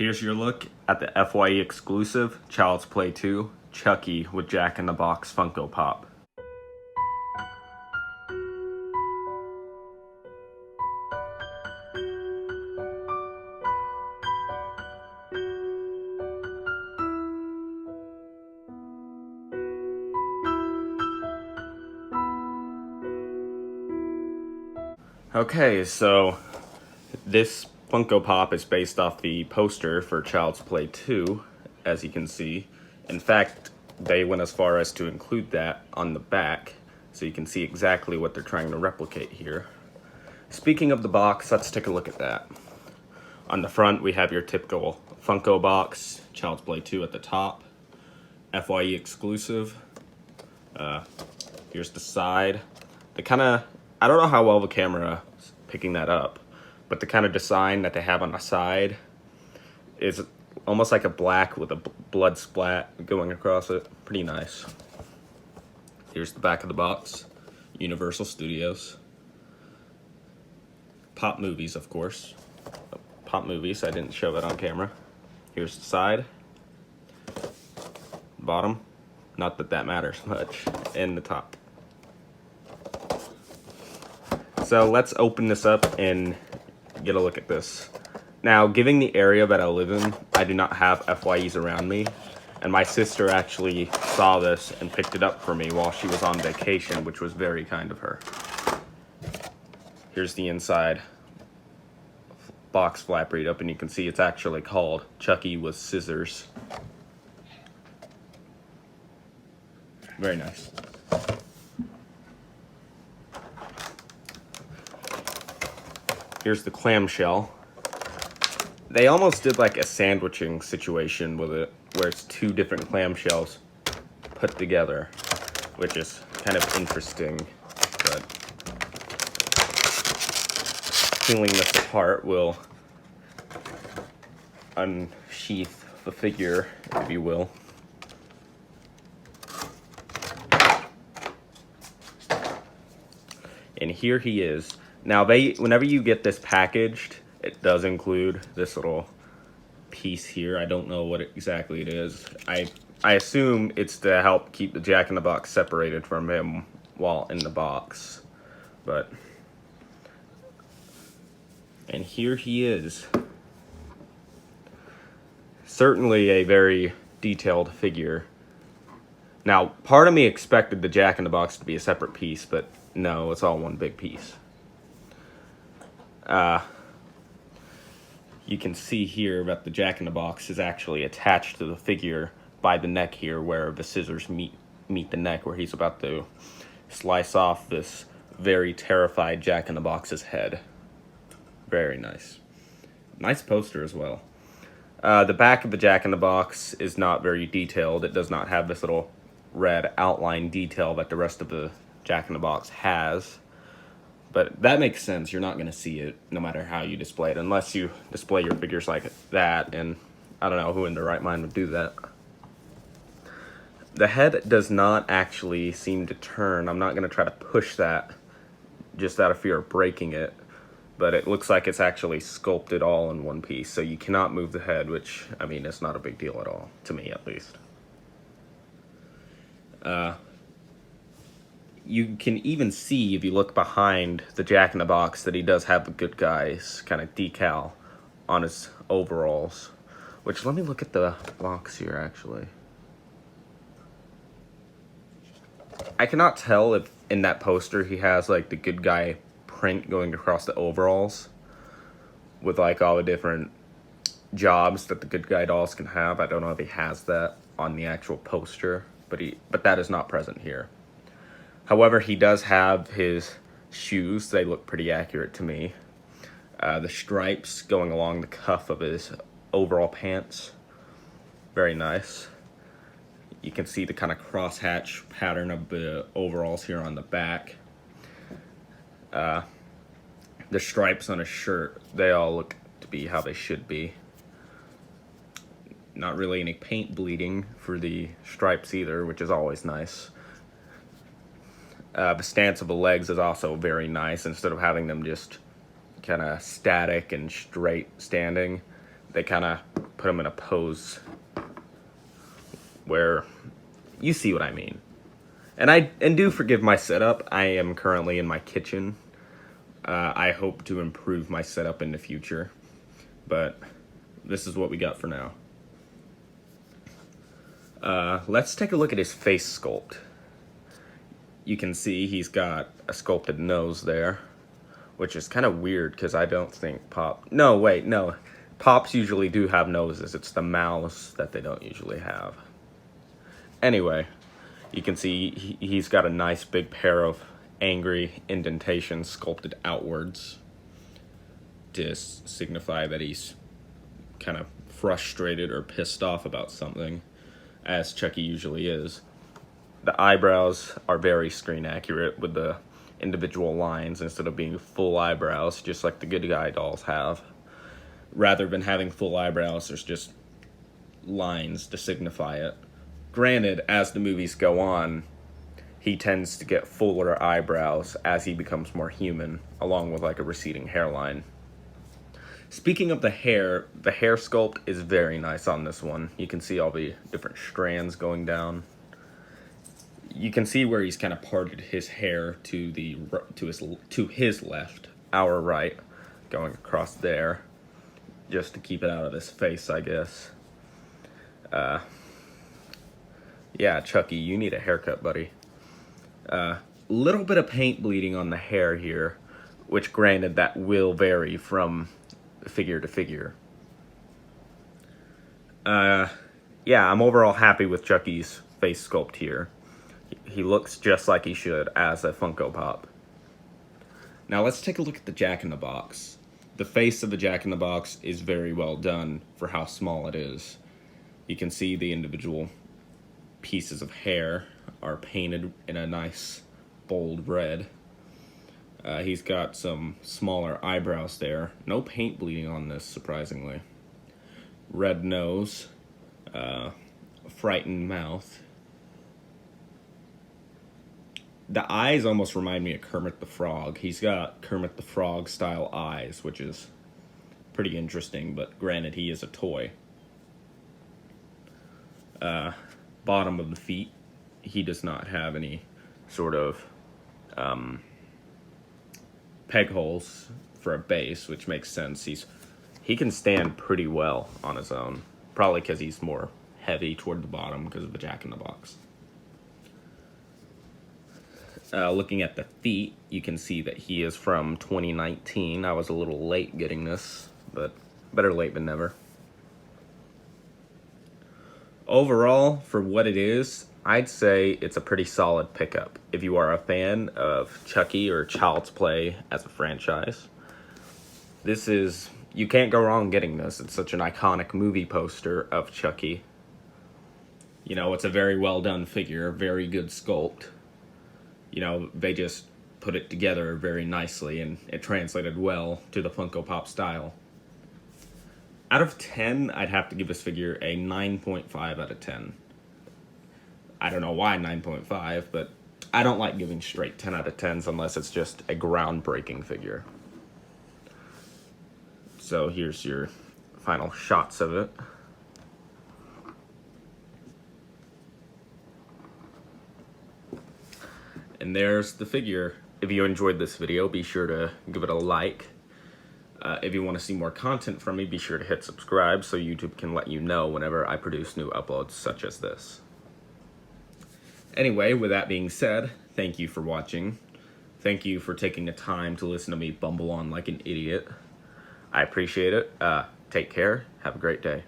Here's your look at the FYE exclusive Child's Play 2 Chucky with Jack in the Box Funko Pop. Okay, so this Funko Pop is based off the poster for Child's Play 2, as you can see. In fact, they went as far as to include that on the back, so you can see exactly what they're trying to replicate here. Speaking of the box, let's take a look at that. On the front, we have your typical Funko box, Child's Play 2 at the top, FYE exclusive. Here's the side. I don't know how well the camera is picking that up, but the kind of design that they have on the side is almost like a black with a blood splat going across it. Pretty nice. Here's the back of the box. Universal Studios. Pop Movies, of course. Pop Movies, I didn't show that on camera. Here's the side. Bottom. Not that that matters much. And the top. So let's open this up and get a look at this. Now, given the area that I live in, I do not have FYEs around me, and my sister actually saw this and picked it up for me while she was on vacation, which was very kind of her. Here's the inside box flap right up, and you can see it's actually called Chucky with Scissors. Very nice. Here's the clamshell. They almost did like a sandwiching situation with it, where it's two different clamshells put together, which is kind of interesting, but peeling this apart will unsheath the figure, if you will. And here he is. Now, whenever you get this packaged, it does include this little piece here. I don't know what exactly it is. I assume it's to help keep the Jack in the Box separated from him while in the box. And here he is. Certainly a very detailed figure. Now, part of me expected the Jack in the Box to be a separate piece, but no, it's all one big piece. You can see here that the Jack in the Box is actually attached to the figure by the neck here, where the scissors meet the neck, where he's about to slice off this very terrified Jack in the Box's head. Very nice. Nice poster as well. The back of the Jack in the Box is not very detailed. It does not have this little red outline detail that the rest of the Jack in the Box has. But that makes sense. You're not going to see it no matter how you display it, unless you display your figures like that, and I don't know who in their right mind would do that. The head does not actually seem to turn. I'm not going to try to push that just out of fear of breaking it, but it looks like it's actually sculpted all in one piece, so you cannot move the head, which, I mean, it's not a big deal at all, to me at least. You can even see, if you look behind the Jack in the Box, that he does have the good guys kind of decal on his overalls. Which, let me look at the box here, actually. I cannot tell if in that poster he has like the good guy print going across the overalls with like all the different jobs that the good guy dolls can have. I don't know if he has that on the actual poster, but that is not present here. However, he does have his shoes. They look pretty accurate to me. The stripes going along the cuff of his overall pants. Very nice. You can see the kind of crosshatch pattern of the overalls here on the back. The stripes on his shirt, they all look to be how they should be. Not really any paint bleeding for the stripes either, which is always nice. The stance of the legs is also very nice. Instead of having them just kind of static and straight standing, they kind of put him in a pose where you see what I mean. And do forgive my setup. I am currently in my kitchen. I hope to improve my setup in the future, but this is what we got for now. Let's take a look at his face sculpt. You can see he's got a sculpted nose there, which is kind of weird because I don't think Pops usually do have noses. It's the mouths that they don't usually have. Anyway, you can see he's got a nice big pair of angry indentations sculpted outwards to signify that he's kind of frustrated or pissed off about something, as Chucky usually is. The eyebrows are very screen accurate with the individual lines instead of being full eyebrows, just like the good guy dolls have. Rather than having full eyebrows, there's just lines to signify it. Granted, as the movies go on, he tends to get fuller eyebrows as he becomes more human, along with like a receding hairline. Speaking of the hair sculpt is very nice on this one. You can see all the different strands going down. You can see where he's kind of parted his hair to his left, our right, going across there, just to keep it out of his face, I guess. Yeah, Chucky, you need a haircut, buddy. Little bit of paint bleeding on the hair here, which granted that will vary from figure to figure. Yeah, I'm overall happy with Chucky's face sculpt here. He looks just like he should as a Funko Pop. Now let's take a look at the Jack-in-the-Box. The face of the Jack-in-the-Box is very well done for how small it is. You can see the individual pieces of hair are painted in a nice bold red. He's got some smaller eyebrows there. No paint bleeding on this, surprisingly. Red nose. Frightened mouth. The eyes almost remind me of Kermit the Frog. He's got Kermit the Frog style eyes, which is pretty interesting, but granted, he is a toy. Bottom of the feet, he does not have any sort of peg holes for a base, which makes sense. He can stand pretty well on his own, probably because he's more heavy toward the bottom because of the Jack-in-the-Box. Looking at the feet, you can see that he is from 2019. I was a little late getting this, but better late than never. Overall, for what it is, I'd say it's a pretty solid pickup. If you are a fan of Chucky or Child's Play as a franchise, you can't go wrong getting this. It's such an iconic movie poster of Chucky. You know, it's a very well done figure, very good sculpt. You know, they just put it together very nicely, and it translated well to the Funko Pop style. Out of 10, I'd have to give this figure a 9.5 out of 10. I don't know why 9.5, but I don't like giving straight 10 out of 10s unless it's just a groundbreaking figure. So here's your final shots of it. And there's the figure. If you enjoyed this video, be sure to give it a like. If you want to see more content from me, be sure to hit subscribe so YouTube can let you know whenever I produce new uploads such as this. Anyway, with that being said, thank you for watching. Thank you for taking the time to listen to me bumble on like an idiot. I appreciate it. Take care. Have a great day.